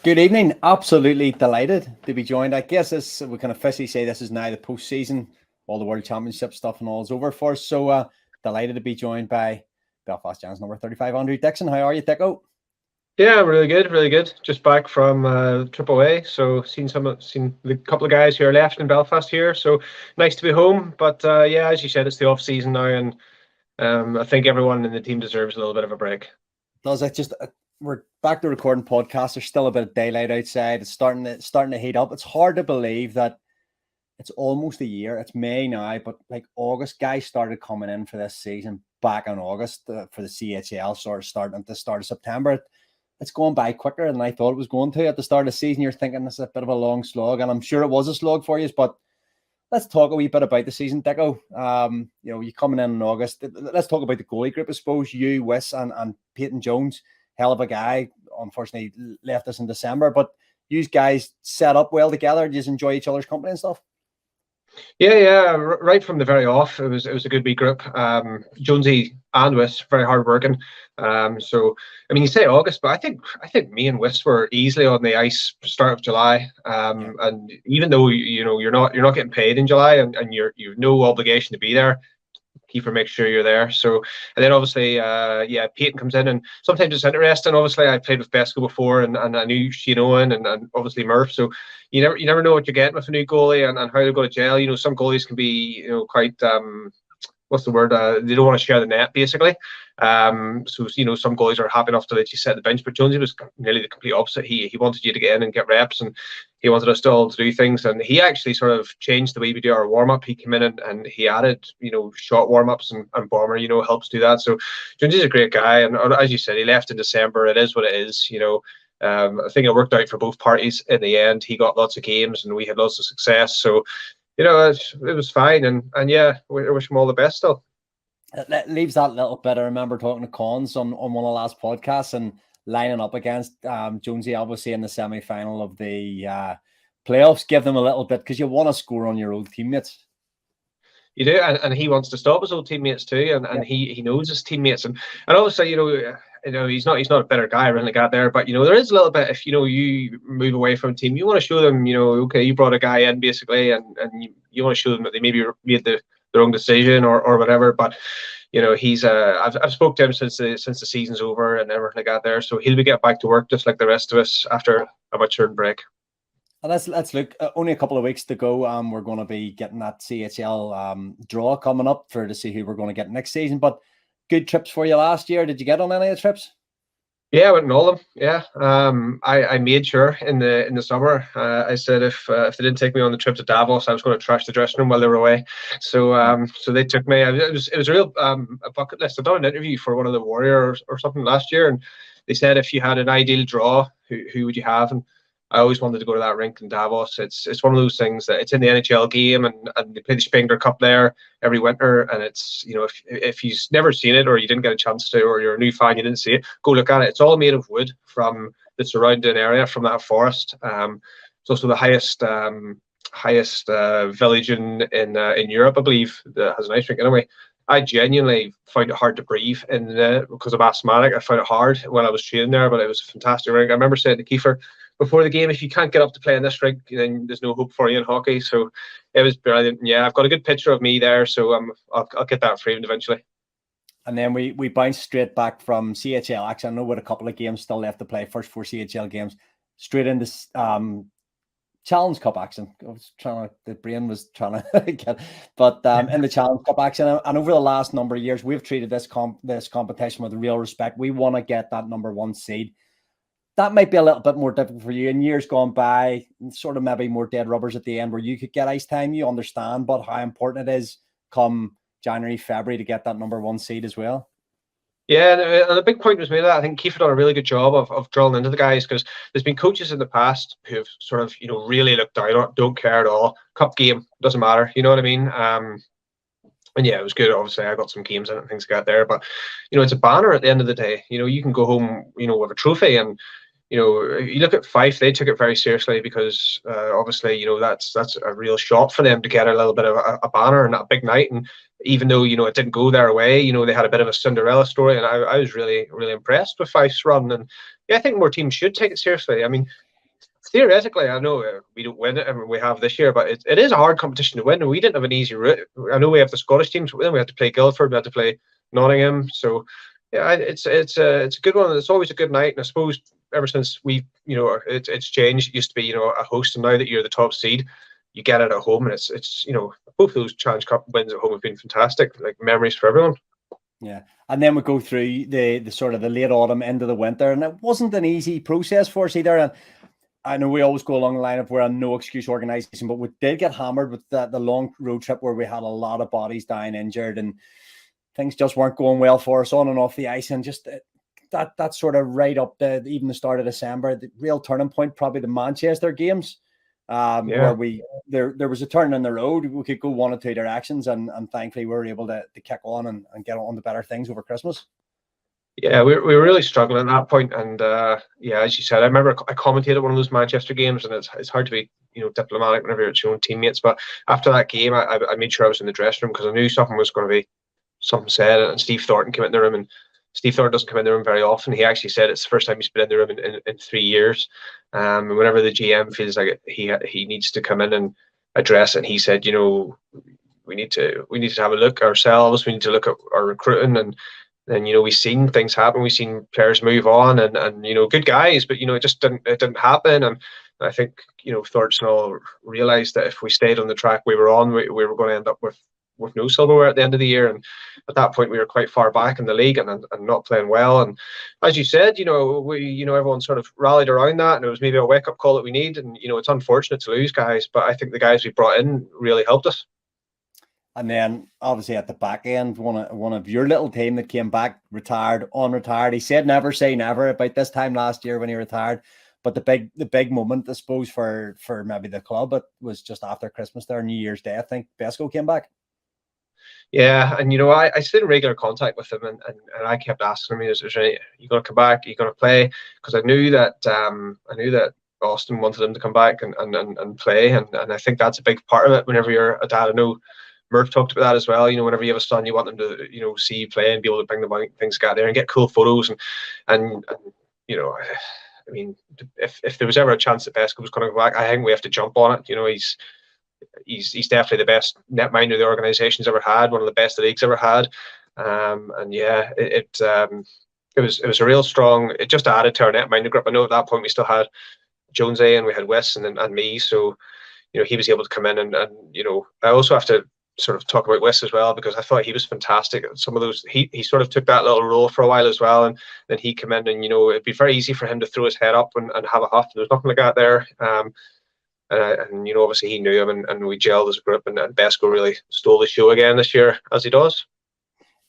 Good evening. Absolutely delighted to be joined. I guess we can officially say this is now the postseason. All the World Championship stuff and all is over for us. So delighted to be joined by Belfast Giants number 35, Andrew Dickson. How are you, Dicko? Yeah, really good, really good. Just back from trip away, so seen a couple of guys who are left in Belfast here. So nice to be home. But yeah, as you said, it's the off season now, and I think everyone in the team deserves a little bit of a break. Does it just we're back to recording podcasts. There's still a bit of daylight outside. It's starting to heat up. It's hard to believe that it's almost a year. It's May now, but like August, guys started coming in for this season back in August for the CHL, sort of starting at the start of September. It's going by quicker than I thought it was going to at the start of the season. You're thinking this is a bit of a long slog, and I'm sure it was a slog for you. But let's talk a wee bit about the season, Dicko. You coming in August. Let's talk about the goalie group, I suppose. You, Wiss, and Peyton Jones, hell of a guy. Unfortunately, left us in December, but you guys set up well together. Do you enjoy each other's company and stuff? Yeah. Right from the very off, it was a good wee group. Jonesy and Wiss very hard working. So I mean, you say August, but I think me and Wiss were easily on the ice start of July. And even though you're not getting paid in July, and you've no obligation to be there, Kiefer makes sure you're there. So, and then obviously, Peyton comes in, and sometimes it's interesting. Obviously, I played with Besko before, and I knew Shane Owen and obviously Murph. So you never know what you're getting with a new goalie and how they're going to gel. Some goalies can be quite what's the word? They don't want to share the net, basically. So some goalies are happy enough to let you set the bench, but Jonesy was nearly the complete opposite. He wanted you to get in and get reps, and he wanted us to all to do things. And he actually sort of changed the way we do our warm up. He came in and he added, short warm ups and bomber, helps do that. So Jonesy's a great guy, and as you said, he left in December. It is what it is. I think it worked out for both parties in the end. He got lots of games, and we had lots of success. So it was fine, and yeah, we wish him all the best still. It leaves that little bit. I remember talking to Cons on one of the last podcasts and lining up against Jonesy, obviously in the semi-final of the playoffs. Give them a little bit because you want to score on your old teammates. You do, and he wants to stop his old teammates too, and he knows his teammates, and obviously he's not a better guy or anything like that there, but there is a little bit, if you move away from a team, you want to show them, okay, you brought a guy in basically, and you want to show them that they maybe made the wrong decision or whatever. But he's I've spoke to him since the season's over and everything like that there, so he'll be getting back to work just like the rest of us after a matured break. Let's look. Only a couple of weeks to go. We're going to be getting that CHL draw coming up to see who we're going to get next season. But good trips for you last year. Did you get on any of the trips? Yeah, I went on all of them. Yeah, I made sure in the summer. I said if they didn't take me on the trip to Davos, I was going to trash the dressing room while they were away. So so they took me. It was a real a bucket list. I done an interview for one of the Warriors or something last year, and they said if you had an ideal draw, who would you have? And I always wanted to go to that rink in Davos. It's one of those things that it's in the NHL game, and they play the Spengler Cup there every winter. And it's if you've never seen it or you didn't get a chance to, or you're a new fan, you didn't see it, go look at it. It's all made of wood from the surrounding area, from that forest. It's also the highest village in Europe, I believe, that has an ice rink. Anyway, I genuinely found it hard to breathe because I'm asthmatic. I found it hard when I was training there, but it was a fantastic rink. I remember saying to Kiefer before the game, if you can't get up to play in this rink, then there's no hope for you in hockey. So it was brilliant. Yeah, I've got a good picture of me there, so I'll get that framed eventually. And then we bounced straight back from CHL. Actually, I know with a couple of games still left to play, first 4 CHL games, straight into Challenge Cup action. The brain was trying to get, but in the Challenge Cup action, and over the last number of years, we've treated this competition with real respect. We want to get that number 1 seed. That might be a little bit more difficult for you in years gone by, sort of maybe more dead rubbers at the end where you could get ice time. You understand, but how important it is come January, February to get that number 1 seed as well. Yeah, and a big point was made of that. I think Kiefer done a really good job of drilling into the guys, because there's been coaches in the past who've sort of, really looked down on it, don't care at all. Cup game, doesn't matter. You know what I mean? And yeah, it was good. Obviously, I got some games in it and things like that there. But, it's a banner at the end of the day. You can go home, with a trophy. And, you look at Fife, they took it very seriously because obviously, that's a real shot for them to get a little bit of a banner and a big night. And even though, it didn't go their way, they had a bit of a Cinderella story. And I was really, really impressed with Fife's run. And yeah, I think more teams should take it seriously. I mean, theoretically, I know we don't win it, and we have this year, but it is a hard competition to win, and we didn't have an easy route. I know we have the Scottish teams, but then we had to play Guildford, we had to play Nottingham, so yeah, it's a good one. It's always a good night, and I suppose ever since it's changed. It used to be a host, and now that you're the top seed, you get it at home, and it's both those Challenge Cup wins at home have been fantastic, like memories for everyone. Yeah, and then we go through the sort of the late autumn into the winter, and it wasn't an easy process for us either. And I know we always go along the line of we're a no excuse organization, but we did get hammered with the long road trip where we had a lot of bodies dying injured, and things just weren't going well for us on and off the ice. And just that sort of right up even the start of December, the real turning point, probably the Manchester games. Where there was a turn in the road. We could go one or two directions, and thankfully we were able to kick on and get on to better things over Christmas. Yeah, we were really struggling at that point, and as you said, I remember I commentated one of those Manchester games, and it's hard to be diplomatic whenever it's your own teammates. But after that game, I made sure I was in the dressing room because I knew something was going to be something said. And Steve Thornton came in the room, and Steve Thornton doesn't come in the room very often. He actually said it's the first time he's been in the room in 3 years. And whenever the GM feels like he needs to come in and address it, and he said, we need to have a look ourselves. We need to look at our recruiting, and then we've seen things happen. We've seen players move on, and good guys, but it just didn't happen. And I think Thornton all realised that if we stayed on the track we were on, we were going to end up with no silverware at the end of the year. And at that point we were quite far back in the league and not playing well. And as you said, everyone sort of rallied around that, and it was maybe a wake-up call that we need. And it's unfortunate to lose guys, but I think the guys we brought in really helped us. And then obviously at the back end, one of your little team that came back, retired, unretired. He said never say never about this time last year when he retired. But the big moment, I suppose, for maybe the club, it was just after Christmas there, New Year's Day, I think Besko came back. Yeah, and I stayed in regular contact with him, and I kept asking him, "Is there any? You going to come back? Are you going to play?" Because I knew that Austin wanted him to come back and play, and I think that's a big part of it. Whenever you're a dad, I know Murph talked about that as well. Whenever you have a son, you want them to see you play and be able to bring the things out there and get cool photos and I mean, if there was ever a chance that Besko was going to go back, I think we have to jump on it. He's definitely the best netminder the organization's ever had, one of the best the league's ever had. And yeah, it was a real strong. It just added to our netminder group. I know at that point we still had Jonesy and we had Wes and me, so he was able to come in and I also have to sort of talk about Wes as well, because I thought he was fantastic at some of those. He sort of took that little role for a while as well, and then he came in and it'd be very easy for him to throw his head up and have a huff. There's nothing like that there. And obviously he knew him, and we gelled as a group, and Besko really stole the show again this year, as he does.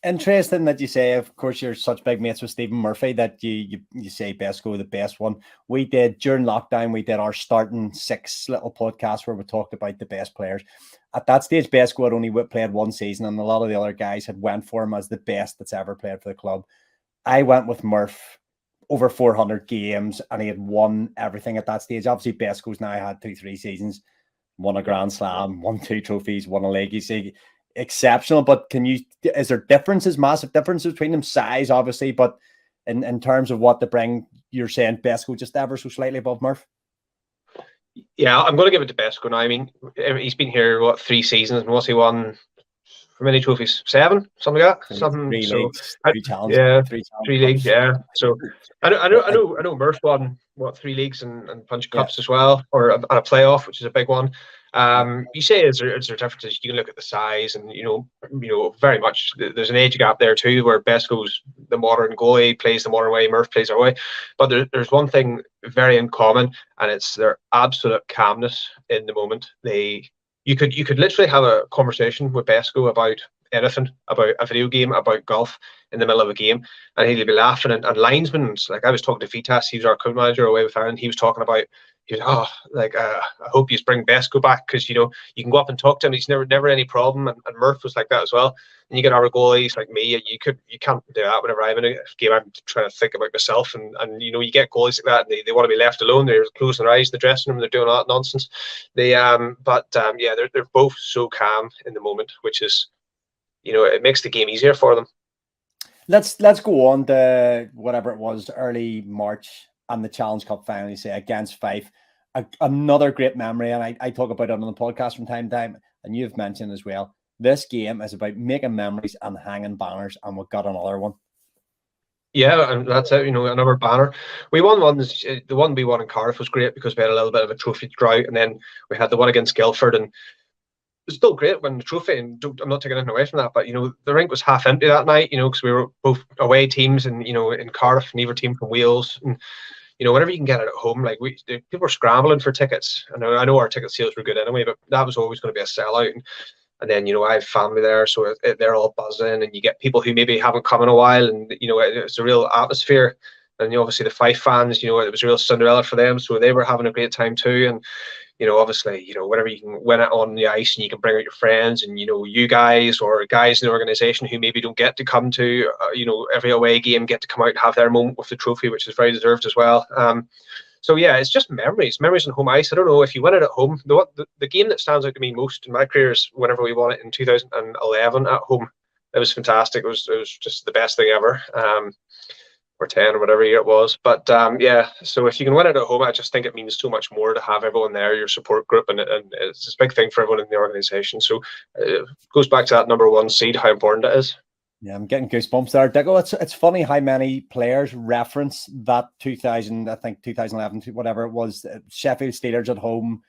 Interesting that you say, of course, you're such big mates with Stephen Murphy that you say Besko the best one. We did during lockdown, we did our starting 6 little podcasts where we talked about the best players. At that stage, Besko had only played 1 season, and a lot of the other guys had went for him as the best that's ever played for the club. I went with Murph, over 400 games, and he had won everything at that stage. Obviously, Besko's now had 2-3 seasons, won a Grand Slam, won 2 trophies, won a league. You see, exceptional. But is there differences, massive differences between them? Size, obviously, but in terms of what they bring, you're saying Besko just ever so slightly above Murph? Yeah, I'm going to give it to Besko now. I mean, he's been here, 3 seasons, and what's he won? For many trophies? 7, something like that. Something. 3 so, leagues, 3 challenges. Yeah, 3 leagues. Yeah. So I know Murph won 3 leagues and bunch of cups as well, or a playoff, which is a big one. You say is there differences? You can look at the size, and very much there's an age gap there too, where Besko's the modern goalie, plays the modern way, Murph plays our way. But there's one thing very in common, and it's their absolute calmness in the moment. You could literally have a conversation with Besko about anything, about a video game, about golf in the middle of a game, and he'd be laughing. And linesmen, like I was talking to Vitas, he was our co manager away with Aaron. He was talking about, I hope you bring Besko back, because you can go up and talk to him. He's never any problem. And Murph was like that as well. And you get our goalies like me. You can't do that whenever I'm in a game. I'm trying to think about myself, and you get goalies like that, and they want to be left alone. They're closing their eyes in the dressing room. They're doing all that nonsense. They're both so calm in the moment, which is, it makes the game easier for them. Let's go on to whatever it was, early March, and the Challenge Cup final, say, against Fife. another great memory, and I talk about it on the podcast from time to time, and you've mentioned as well, this game is about making memories and hanging banners, and we've got another one. Yeah, and that's it. Another banner. We won one. The one we won in Cardiff was great because we had a little bit of a trophy drought, and then we had the one against Guildford, and it was still great winning the trophy. And I'm not taking anything away from that, but the rink was half empty that night. Because we were both away teams, and in Cardiff, neither team from Wales, and whenever you can get it at home, like people were scrambling for tickets. And I know our ticket sales were good anyway, but that was always going to be a sellout. And then, I have family there, so they're all buzzing, and you get people who maybe haven't come in a while, and, it's a real atmosphere. And, obviously the Fife fans, it was a real Cinderella for them, so they were having a great time too. And, obviously, whenever you can win it on the ice and you can bring out your friends and, you guys or guys in the organisation who maybe don't get to come to, every away game, get to come out and have their moment with the trophy, which is very deserved as well. So yeah, it's just memories on home ice. I don't know if you win it at home. The game that stands out to me most in my career is whenever we won it in 2011 at home. It was fantastic. It was just the best thing ever. Or 10 or whatever year it was. But yeah, so if you can win it at home, I just think it means so much more to have everyone there, your support group, and it's a big thing for everyone in the organisation. So it goes back to that number one seed, how important it is. Yeah, I'm getting goosebumps there, Dicko. It's funny how many players reference that 2011, whatever it was, Sheffield Steelers at home.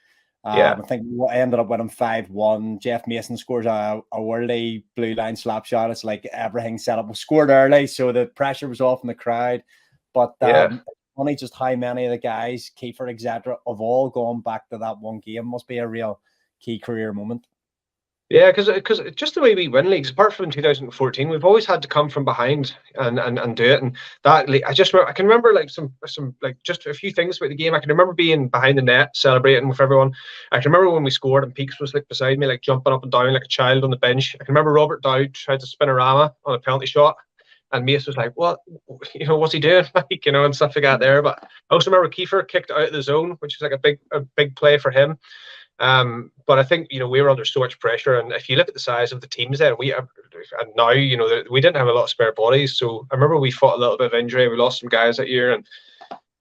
Yeah. I think we ended up winning 5-1. Jeff Mason scores a worldly blue line slap shot. It's like everything set up. We scored early, so the pressure was off in the crowd. But it's funny just how many of the guys, Kiefer, etc., have all gone back to that one game. Must be a real key career moment. Yeah, because just the way we win leagues, apart from 2014, we've always had to come from behind and do it. And that I can remember like some like just a few things about the game. I can remember being behind the net celebrating with everyone. I can remember when we scored and Peaks was like beside me, like jumping up and down like a child on the bench. I can remember Robert Dowd tried to spin a rama on a penalty shot, and Mace was like, "What? What's he doing?" Like, and stuff like that there. But I also remember Kiefer kicked out of the zone, which was like a big play for him. But I think, we were under so much pressure, and if you look at the size of the teams then, and now, we didn't have a lot of spare bodies. So I remember we fought a little bit of injury. We lost some guys that year, and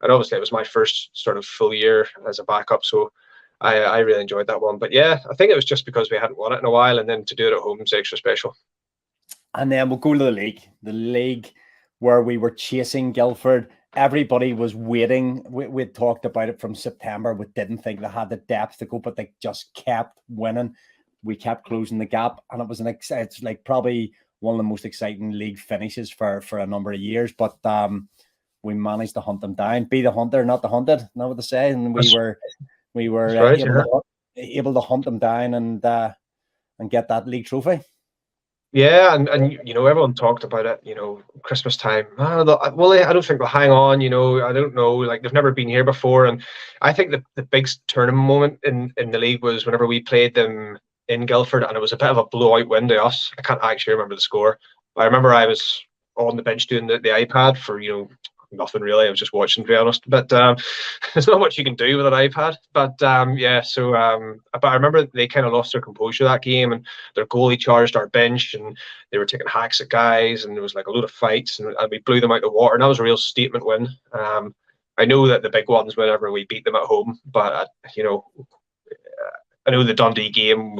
obviously it was my first sort of full year as a backup. So I really enjoyed that one. But yeah, I think it was just because we hadn't won it in a while, and then to do it at home is extra special. And then we'll go to the league where we were chasing Guildford. Everybody was waiting. We'd talked about it from September. We didn't think they had the depth to go, but they just kept winning. We kept closing the gap, and it's like probably one of the most exciting league finishes for a number of years. But we managed to hunt them down. Be the hunter, not the hunted. Not what they say. And we were able to hunt them down and get that league trophy. Yeah, and everyone talked about it, Christmas time. I don't think they'll hang on, I don't know, like they've never been here before. And I think the big tournament moment in the league was whenever we played them in Guildford, and it was a bit of a blowout win to us. I can't actually remember the score, but I remember I was on the bench doing the iPad for, nothing really. I was just watching, to be honest. But there's not much you can do with an iPad. But but I remember they kind of lost their composure that game, and their goalie charged our bench, and they were taking hacks at guys, and there was like a load of fights, and we blew them out of the water. And that was a real statement win. I know that the big ones, whenever we beat them at home, but I know the Dundee game,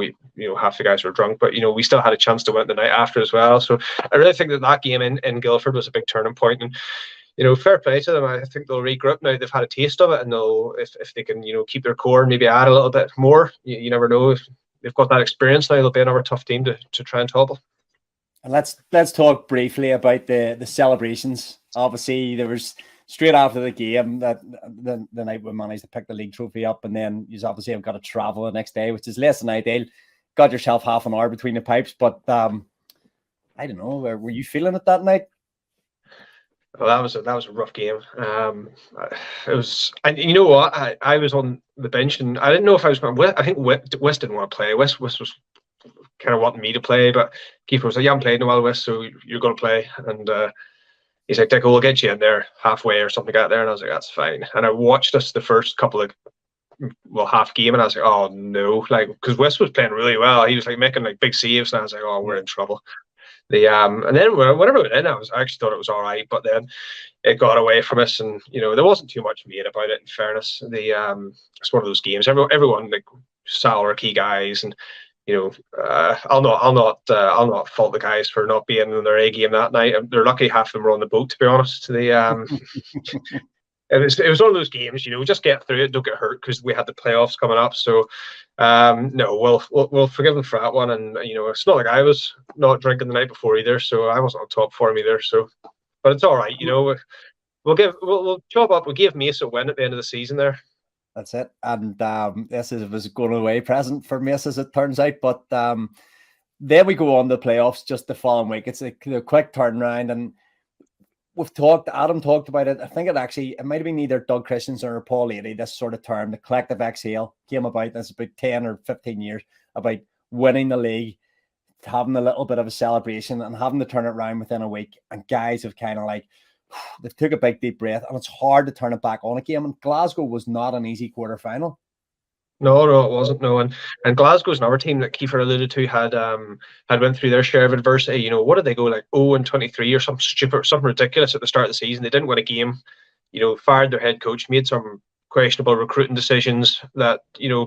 half the guys were drunk, but we still had a chance to win the night after as well. So I really think that game in Guildford was a big turning point. And fair play to them. I think they'll regroup now. They've had a taste of it, and they'll, if they can, keep their core and maybe add a little bit more. You never know. If they've got that experience now, they'll be another tough team to try and topple. And let's talk briefly about the celebrations. Obviously, there was straight after the game that the night we managed to pick the league trophy up, and then you obviously have got to travel the next day, which is less than ideal. Got yourself half an hour between the pipes, but I don't know. Were you feeling it that night? Well, that was a rough game. It was, and you know what? I was on the bench, and I didn't know if I was going to. I think West didn't want to play. West was kind of wanting me to play, but Kiefer was like, "You haven't played in a while, West, so you're going to play." And he's like, "Dicko, we'll get you in there halfway or something like that." There, and I was like, "That's fine." And I watched us the first couple of half game, and I was like, "Oh no!" Like, because West was playing really well. He was like making like big saves, and I was like, "Oh, we're in trouble." And then whenever we went in, I actually thought it was all right, but then it got away from us, and there wasn't too much made about it. In fairness, it's one of those games. Everyone like sat our key guys, and I'll not fault the guys for not being in their A game that night. They're lucky half of them were on the boat, to be honest. It was one of those games, just get through it, don't get hurt, because we had the playoffs coming up. So no, we'll forgive them for that one. And it's not like I was not drinking the night before either, so I wasn't on top form either. So, but it's all right, we'll chop up. We'll give Mace a win at the end of the season there. That's it. And this was going away present for Mace, as it turns out. But then we go on the playoffs just the following week. It's a quick turnaround, and Adam talked about it. I think it might have been either Doug Christensen or Paul Leahy, this sort of term, the collective exhale, came about. That's about 10 or 15 years, about winning the league, having a little bit of a celebration and having to turn it around within a week. And guys have kind of like, they've took a big deep breath, and it's hard to turn it back on again. And Glasgow was not an easy quarterfinal. No, it wasn't. No, and Glasgow's another team that Kiefer alluded to had went through their share of adversity. What did they go, like 0-23 or something ridiculous at the start of the season? They didn't win a game. Fired their head coach, made some questionable recruiting decisions that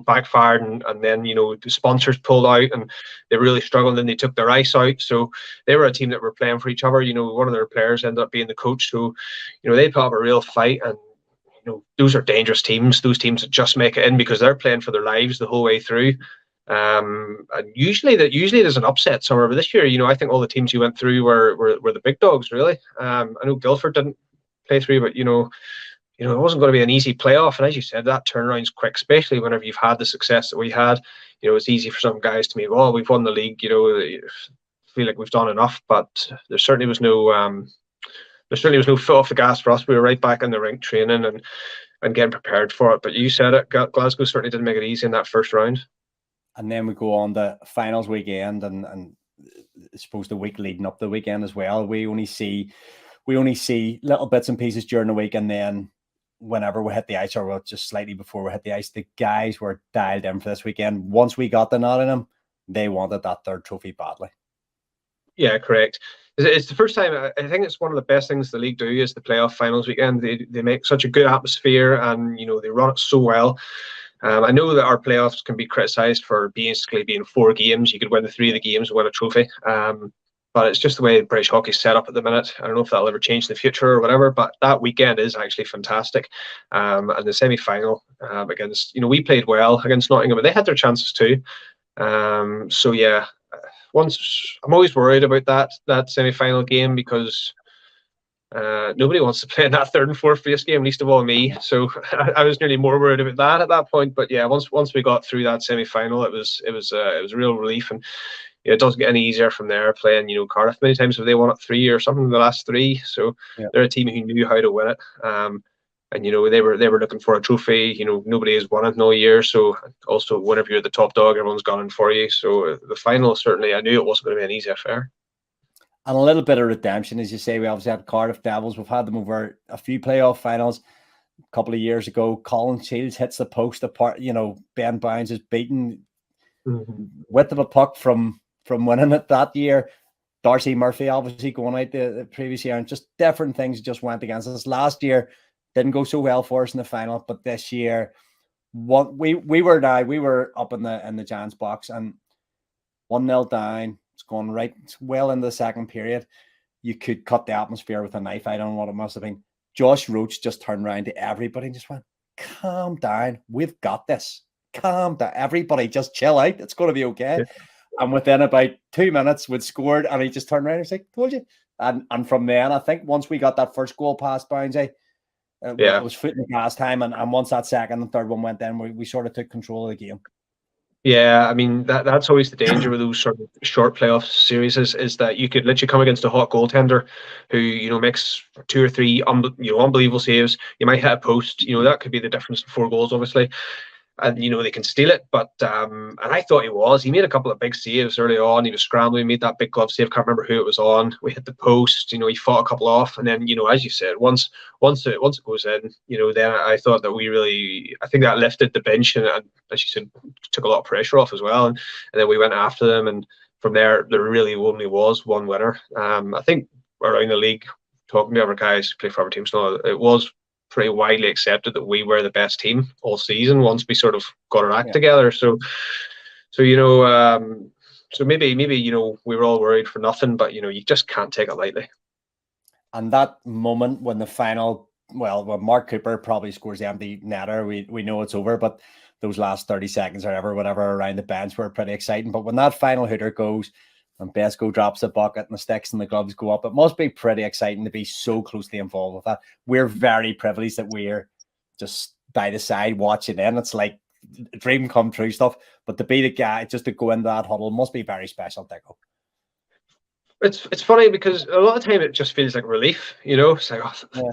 backfired, and then the sponsors pulled out, and they really struggled, and they took their ice out. So they were a team that were playing for each other. One of their players ended up being the coach, so they put up a real fight. And those are dangerous teams. Those teams that just make it in because they're playing for their lives the whole way through. And usually there's an upset somewhere. But this year, I think all the teams you went through were the big dogs, really. I know Guildford didn't play through, but it wasn't going to be an easy playoff. And as you said, that turnaround's quick, especially whenever you've had the success that we had. It's easy for some guys to be, oh, we've won the league. Feel like we've done enough, but there certainly was no. There certainly was no foot off the gas for us. We were right back in the rink training and getting prepared for it. But you said it, Glasgow certainly didn't make it easy in that first round. And then we go on the finals weekend, and I suppose the week leading up to the weekend as well. We only see little bits and pieces during the week, and then whenever we hit the ice, or just slightly before we hit the ice, the guys were dialed in for this weekend. Once we got the nod in them, they wanted that third trophy badly. Yeah, correct. It's the first time. I think it's one of the best things the league do is the playoff finals weekend. They make such a good atmosphere, and they run it so well. I know that our playoffs can be criticised for basically being 4 games. You could win the 3 of the games and win a trophy. But it's just the way British hockey's set up at the minute. I don't know if that'll ever change in the future or whatever, but that weekend is actually fantastic. And the semi-final against, we played well against Nottingham, but they had their chances too. So yeah. I'm always worried about that semi-final game because nobody wants to play in that third and fourth place game, least of all me. So I was nearly more worried about that at that point. But yeah, once we got through that semi-final, it was a real relief, and it doesn't get any easier from there. Playing Cardiff, many times have they won it 3 or something in the last 3. So yeah. They're a team who knew how to win it. And they were looking for a trophy. Nobody has won it in all year. So also, whenever you're the top dog, everyone's gunning for you. So the final, certainly, I knew it wasn't going to be an easy affair. And a little bit of redemption, as you say. We obviously had Cardiff Devils. We've had them over a few playoff finals. A couple of years ago, Colin Shields hits the post apart. Ben Bounds is beaten width of a puck from winning it that year. Darcy Murphy obviously going out the previous year, and just different things just went against us. Last year didn't go so well for us in the final, but this year, we were up in the Giants box and 1-0 down. It's going right well into the second period. You could cut the atmosphere with a knife. I don't know what it must have been. Josh Roach just turned around to everybody and just went, "Calm down. We've got this. Calm down. Everybody just chill out. It's going to be okay." Yeah. And within about 2 minutes, we'd scored, and he just turned around and was like, "Told you." And from then, I think once we got that first goal past Boundsy, it was foot in the gas time, and once that second and third one went in, we sort of took control of the game. Yeah, I mean that's always the danger with those sort of short playoff series is that you could literally come against a hot goaltender who makes 2 or 3 unbelievable saves. You might hit a post, that could be the difference in 4 goals, obviously. And they can steal it, but and I thought he made a couple of big saves early on. He was scrambling, he made that big glove save. Can't remember who it was on. We hit the post, he fought a couple off, and then as you said, once it goes in, then I thought that I think that lifted the bench, and as you said, took a lot of pressure off as well. And then we went after them, and from there really only was one winner. I think around the league, talking to other guys who play for other teams, it was pretty widely accepted that we were the best team all season once we sort of got our act together. So maybe we were all worried for nothing, but you just can't take it lightly. And that moment when the final, when Mark Cooper probably scores the empty netter, we know it's over, but those last 30 seconds or whatever around the bench were pretty exciting. But when that final hooter goes and Besko drops the bucket and the sticks and the gloves go up, it must be pretty exciting to be so closely involved with that. We're very privileged that we're just by the side watching in. It's like a dream come true stuff. But to be the guy, just to go into that huddle must be very special, Dicko. It's funny because a lot of the time it just feels like relief, It's like,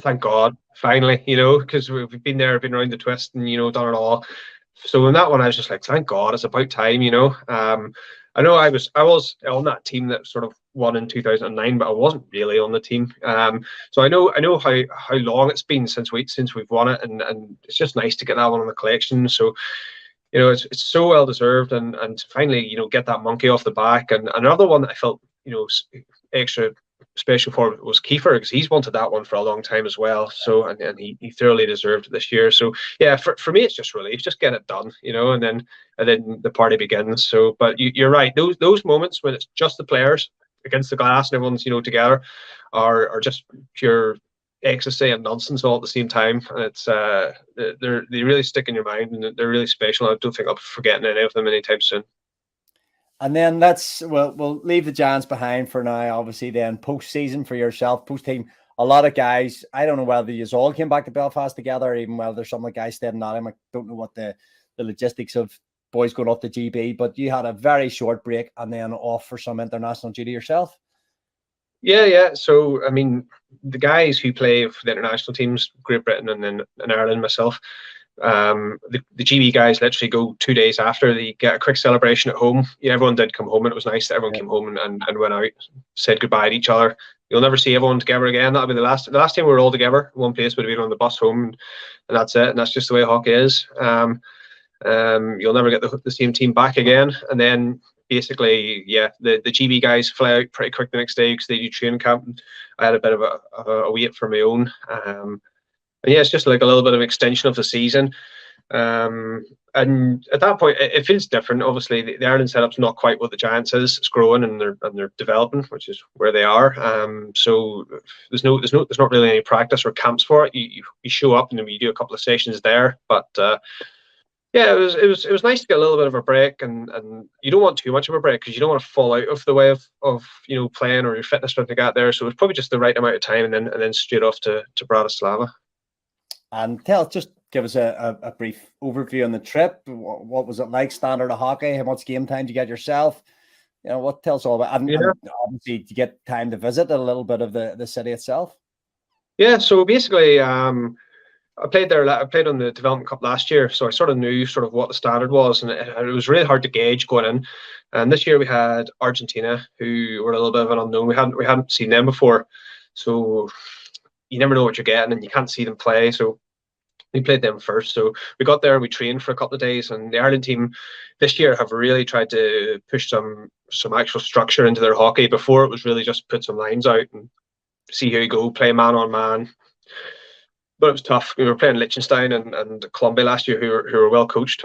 thank God, finally, because we've been there, been around the twist, and done it all. So in that one, I was just like, thank God, it's about time, I know I was on that team that sort of won in 2009, but I wasn't really on the team. So I know how long it's been since we've won it, and it's just nice to get that one on the collection. So it's so well deserved, and to finally get that monkey off the back. And another one that I felt extra special for was Kiefer, because he's wanted that one for a long time as well. So and he thoroughly deserved it this year. So yeah, for me it's just relief, just get it done, and then the party begins. So but you're right, those moments when it's just the players against the glass and everyone's together are just pure ecstasy and nonsense all at the same time. And it's they really stick in your mind, and they're really special. I don't think I'll be forgetting any of them anytime soon. And then we'll leave the Giants behind for now. Obviously, then post-season for yourself, post-team, a lot of guys. I don't know whether you all came back to Belfast together, or even whether some of the guys stayed in Nottingham. I don't know what the logistics of boys going off to GB, but you had a very short break and then off for some international duty yourself. Yeah. So I mean, the guys who play for the international teams, Great Britain and then in Ireland, myself. The GB guys literally go 2 days after. They get a quick celebration at home. Yeah, everyone did come home, and it was nice that everyone came home and went out, said goodbye to each other. You'll never see everyone together again. That'll be the last time we were all together. One place would have been on the bus home, and that's it. And that's just the way hockey is. You'll never get the same team back again. And then basically, the GB guys fly out pretty quick the next day because they do training camp. And I had a bit of a wait for my own. And yeah, it's just like a little bit of extension of the season. And at that point, it feels different. Obviously, the Ireland setup's not quite what the Giants is. It's growing and they're developing, which is where they are. So there's not really any practice or camps for it. You show up and then you do a couple of sessions there. But yeah, it was nice to get a little bit of a break, and you don't want too much of a break because you don't want to fall out of the way of playing or your fitness or anything like that there. So it was probably just the right amount of time, and then straight off to Bratislava. And give us a brief overview on the trip. What was it like? Standard of hockey? How much game time did you get yourself? Tell us all about. And obviously, to get time to visit a little bit of the city itself. Yeah. So basically, I played there. I played on the Development Cup last year, so I sort of knew what the standard was, and it was really hard to gauge going in. And this year we had Argentina, who were a little bit of an unknown. We hadn't seen them before, so you never know what you're getting, and you can't see them play. So we played them first. So we got there, we trained for a couple of days, and the Ireland team this year have really tried to push some actual structure into their hockey. Before, it was really just put some lines out and see how you go, play man on man. But it was tough. We were playing Liechtenstein and Colombia last year, who were well coached.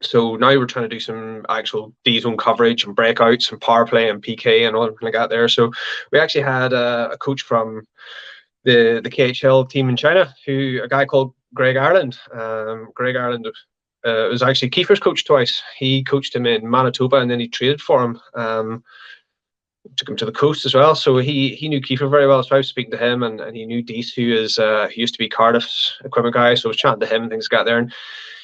So now we're trying to do some actual D-zone coverage and breakouts and power play and PK and all like that there. So we actually had a coach from the KHL team in China, a guy called Greg Ireland. Greg Ireland was actually Kiefer's coach twice. He coached him in Manitoba, and then he traded for him. Took him to the coast as well, so he knew Kiefer very well. So I was speaking to him, and he knew Deese, who he used to be Cardiff's equipment guy. So I was chatting to him and things got there. And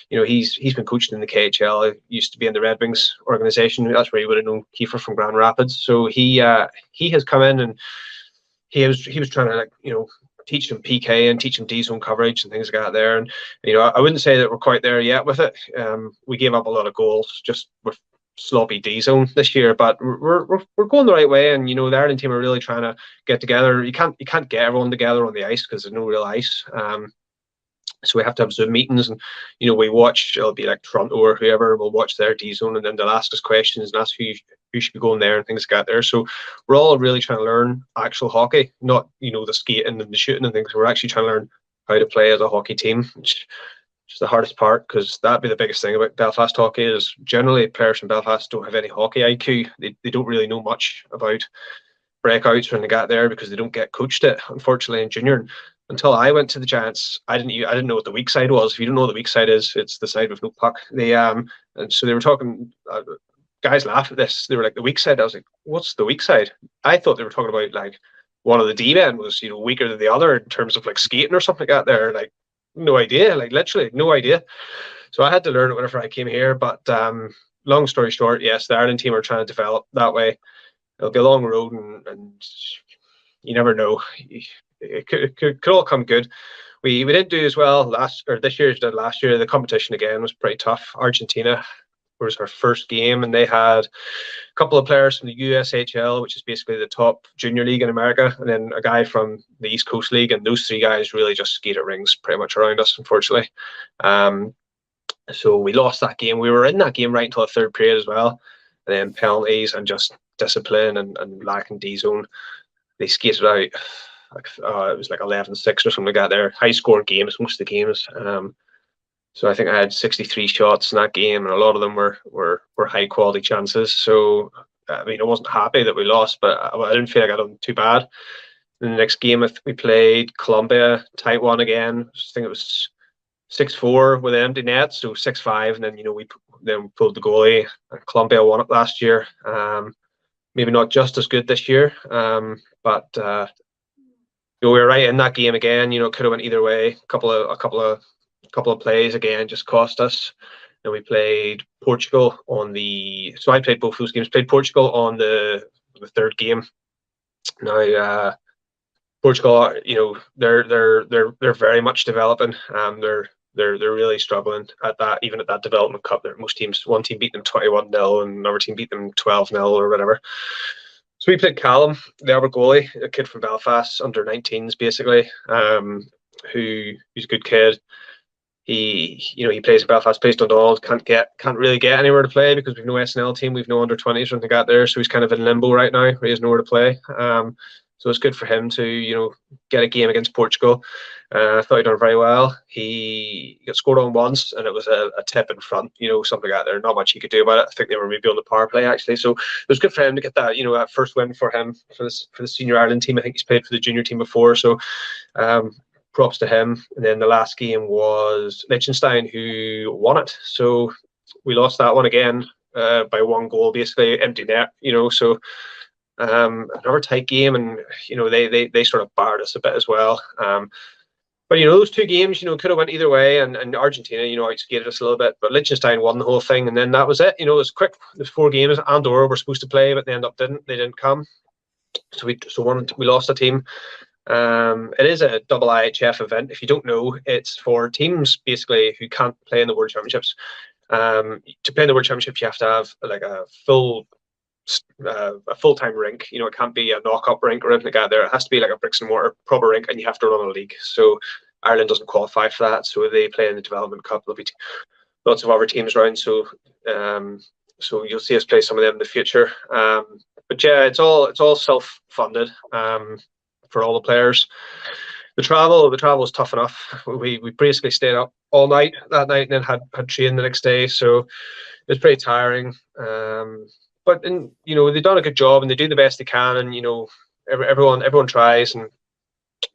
he's been coaching in the KHL. He used to be in the Red Wings organization. That's where he would have known Kiefer from Grand Rapids. So he has come in, and he was trying to teach him PK and teach him D-zone coverage and things like that there. And I wouldn't say that we're quite there yet with it. We gave up a lot of goals just with sloppy D-zone this year, but we're going the right way. And the Ireland team are really trying to get together. You can't get everyone together on the ice because there's no real ice. So we have to have Zoom meetings, and we watch. It'll be like Toronto or whoever will watch their D-zone, and then they'll ask us questions and ask who who should be going there and things like that there. So we're all really trying to learn actual hockey, not, the skating and the shooting and things. We're actually trying to learn how to play as a hockey team, which is the hardest part, because that'd be the biggest thing about Belfast hockey is generally players from Belfast don't have any hockey IQ. They don't really know much about breakouts when they got there because they don't get coached it, unfortunately, in junior. Until I went to the Giants, I didn't know what the weak side was. If you don't know what the weak side is, it's the side with no puck. And so they were talking. Guys laugh at this. They were like, the weak side. I was like, what's the weak side? I thought they were talking about like one of the D-men was weaker than the other in terms of like skating or something like that. There, like no idea, like literally no idea. So I had to learn it whenever I came here. But long story short, yes, the Ireland team are trying to develop that way. It'll be a long road, and you never know. It could all come good. We didn't do as well this year as did last year. The competition again was pretty tough. Argentina was our first game, and they had a couple of players from the USHL, which is basically the top junior league in America, and then a guy from the East Coast League, and those three guys really just skated rings pretty much around us, unfortunately. So we lost that game. We were in that game right until the third period as well, and then penalties and just discipline and lacking D zone. They skated out. It was like 11-6 or something like that there. High scoring games, most of the games. So I think I had 63 shots in that game, and a lot of them were high quality chances. So I mean, I wasn't happy that we lost, but I didn't feel like I done too bad. In the next game, we played Colombia, tight one again. I think it was 6-4 with an empty net, so 6-5, and then we pulled the goalie. Colombia won it last year. Maybe not just as good this year, but we were right in that game again. It could have went either way. A couple of plays again just cost us. And we played Portugal so I played both those games. Played Portugal on the third game. Now Portugal, they're very much developing. They're really struggling at that, even at that development cup. One team beat them 21-0 and another team beat them 12-0 or whatever. So we played Callum, the other goalie, a kid from Belfast, under 19s basically, who's a good kid. He plays in Belfast, plays Dundalk, can't really get anywhere to play because we've no SNL team, we've no under 20s or anything like that there. So he's kind of in limbo right now, where he has nowhere to play. So it's good for him to, get a game against Portugal. I thought he'd done very well. He got scored on once, and it was a tip in front, something like that there. Not much he could do about it. I think they were maybe on the power play, actually. So it was good for him to get that, that first win for him for the senior Ireland team. I think he's played for the junior team before. So props to him. And then the last game was Liechtenstein, who won it. So we lost that one again by one goal, basically empty net, so another tight game, and they sort of barred us a bit as well. But those two games, could have went either way, and Argentina, outskated us a little bit, but Liechtenstein won the whole thing, and then that was it. It was quick. There's 4 games. Andorra were supposed to play, but they didn't come. So we lost a team. It is a double IHF event. If you don't know, it's for teams basically who can't play in the World Championships. To play in the World Championships, you have to have like a full-time rink. It can't be a knock-up rink or anything like that. It has to be like a bricks and mortar proper rink, and you have to run a league. So Ireland doesn't qualify for that. So they play in the Development Cup. There'll be lots of other teams around. So you'll see us play some of them in the future. But yeah, it's all self-funded for all the players. The travel was tough enough. We basically stayed up all night that night and then had trained the next day. So it was pretty tiring. But they've done a good job, and they do the best they can, and everyone tries, and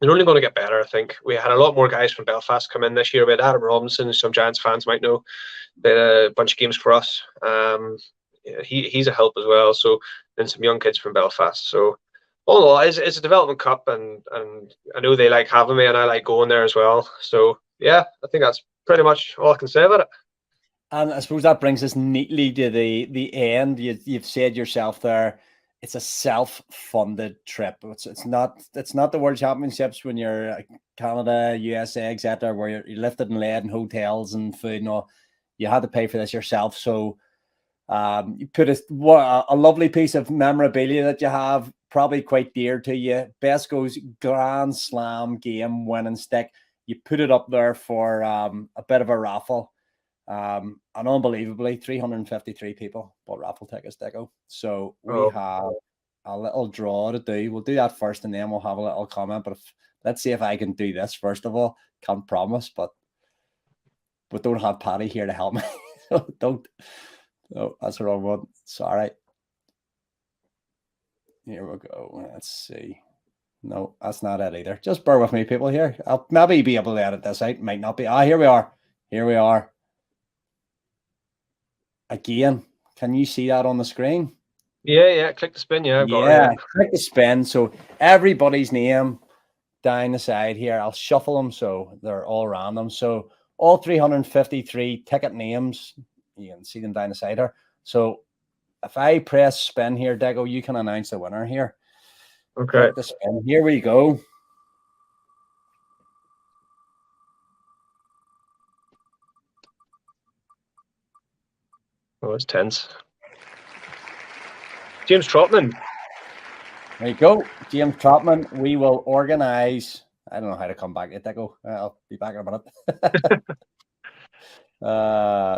they're only going to get better. I think we had a lot more guys from Belfast come in this year. We had Adam Robinson, some Giants fans might know. They had a bunch of games for us. He's a help as well. So then some young kids from Belfast. So all in all, it's a development cup, and I know they like having me, and I like going there as well. So yeah, I think that's pretty much all I can say about it. And I suppose that brings us neatly to the end. You've said yourself there, it's a self-funded trip. It's not the World Championships when you're Canada, USA, etc., where you're lifted and led in hotels and food. No, you had to pay for this yourself. So you put a lovely piece of memorabilia that you have, probably quite dear to you. Besko's Grand Slam game winning stick. You put it up there for a bit of a raffle. And unbelievably, 353 people bought raffle tickets, Deco. So we have a little draw to do. We'll do that first, and then we'll have a little comment. But let's see if I can do this first of all. Can't promise, but we don't have Paddy here to help me. So don't. No, that's the wrong one. Sorry. Here we go. Let's see. No, that's not it either. Just bear with me, people here. I'll maybe be able to edit this out. Might not be. Here we are. Here we are. Again, can you see that on the screen? Yeah. Click the spin. Yeah, click the spin. So everybody's name down the side here. I'll shuffle them so they're all random. So all 353 ticket names, you can see them down the side here. So if I press spin here, Deco, you can announce the winner here. Okay. Click the spin. Here we go. Oh, it's tense. James Trotman. There you go. James Trotman. We will organize. I don't know how to come back yet, Deco. I'll be back in a minute.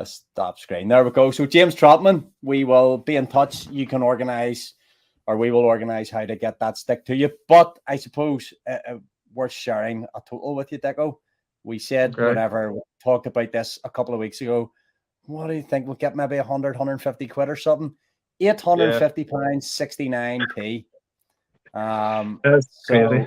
Stop screen. There we go. So James Trotman, we will be in touch. You can organize, or we will organize how to get that stick to you. But I suppose worth sharing a total with you, Deco. We said whenever we talked about this a couple of weeks ago, what do you think? We'll get maybe 100, 150 quid or something. £850, 69p. That's crazy.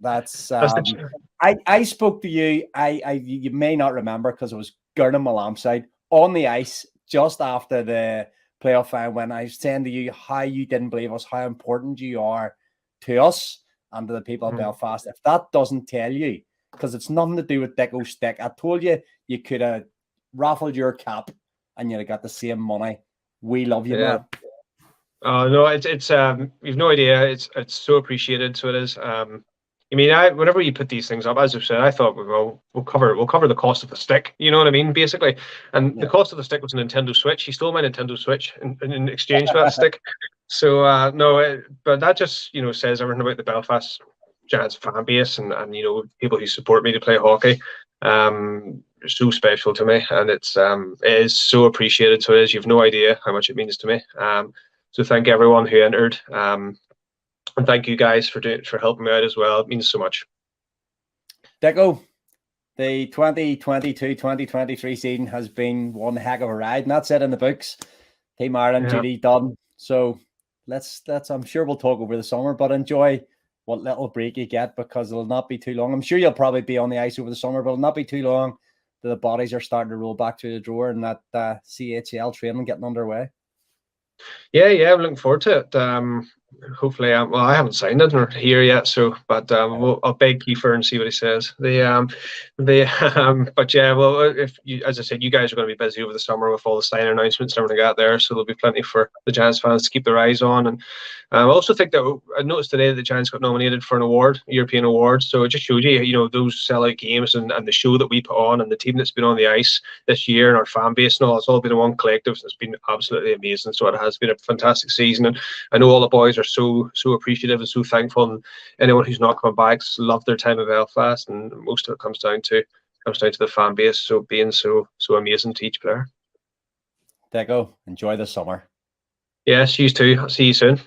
That's I spoke to you. You may not remember because it was Gurnham Malamside on the ice just after the playoff final when I was saying to you how you didn't believe us, how important you are to us and to the people of Belfast. If that doesn't tell you, because it's nothing to do with Deco's stick. I told you you could have raffled your cap and you'd have got the same money. We love you, man. No, it's you've no idea. It's so appreciated. So it is. I mean, whenever you put these things up, as I've said, I thought we'll cover the cost of the stick. You know what I mean, basically. And the cost of the stick was a Nintendo Switch. He stole my Nintendo Switch in exchange for that stick. So but that just says everything about the Belfast Giants fan base and people who support me to play hockey. So special to me, and it is so appreciated. So it is. You've no idea how much it means to me. So thank everyone who entered. And thank you guys for helping me out as well. It means so much. Deco, the 2022-2023 season has been one heck of a ride, and that's it in the books. Team Ireland duty done. So let's I'm sure we'll talk over the summer, but enjoy what little break you get because it'll not be too long. I'm sure you'll probably be on the ice over the summer, but it'll not be too long. The bodies are starting to roll back through the drawer and that CHL training getting underway. Yeah, I'm looking forward to it. Hopefully, I haven't signed it or here yet, but I'll beg Kiefer and see what he says. But yeah, well, as I said, you guys are going to be busy over the summer with all the signing announcements and everything out there, so there'll be plenty for the Giants fans to keep their eyes on. And I also think that I noticed today that the Giants got nominated for an award, European award. So it just shows you, those sellout games and the show that we put on and the team that's been on the ice this year and our fan base and all. It's all been one collective. It's been absolutely amazing. So it has been a fantastic season, and I know all the boys are so appreciative and so thankful. And anyone who's not come back loved their time at Belfast, and most of it comes down to the fan base. So being so amazing to each player. Deco, enjoy the summer. Yes, you too. I'll see you soon.